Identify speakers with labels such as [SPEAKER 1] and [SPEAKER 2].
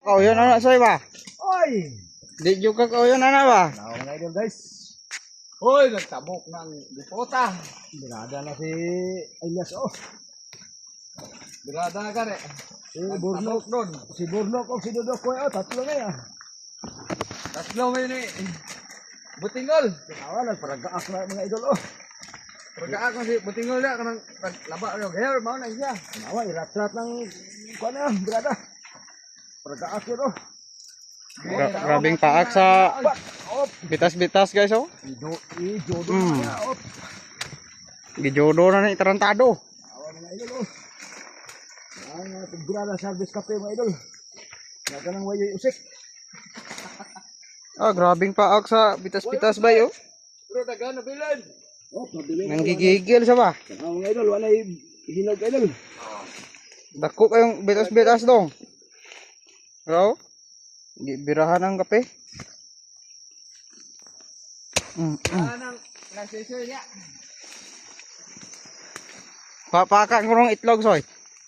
[SPEAKER 1] Oh, yun na soy ba?
[SPEAKER 2] Oy!
[SPEAKER 1] Di juga ko yun na ba?
[SPEAKER 2] Now mga idol guys. Hoy, nagtabok ng dipota. Birada na si Elias oh.
[SPEAKER 3] Birada ka rin.
[SPEAKER 2] Si Burnok doon. Si Burnok o si Dudok oh, tatlo na yan.
[SPEAKER 3] Tatlo may ni. Butingol.
[SPEAKER 2] Awa, nagparagaak na mga idol oh.
[SPEAKER 3] Pagka ako si Butingol na, kanang laba yung hair, mao na siya.
[SPEAKER 2] Awa, irat-rat ng kuwan na, birada. Paragaak yun oh.
[SPEAKER 1] Grabing paak sa bitas-bitas guys oh.
[SPEAKER 2] Ijodo na oh.
[SPEAKER 1] Gijodo na ni tarantado.
[SPEAKER 2] Awa mga idol oh. Ang birada service cafe mga idol. Naga ng wayoy usik.
[SPEAKER 1] Ah, grabing paak sa bitas-bitas ba yo?
[SPEAKER 3] Pero dagan na bilan.
[SPEAKER 2] Oh, mabili.
[SPEAKER 1] Nanggigigil sa ba?
[SPEAKER 2] Mga idol, wala hinog idol.
[SPEAKER 1] Dako kayong bitas-bitas dong. Bro? Birahan ng kape.
[SPEAKER 3] Nang nasisir niya.
[SPEAKER 1] Papakan ko ng itlog soy.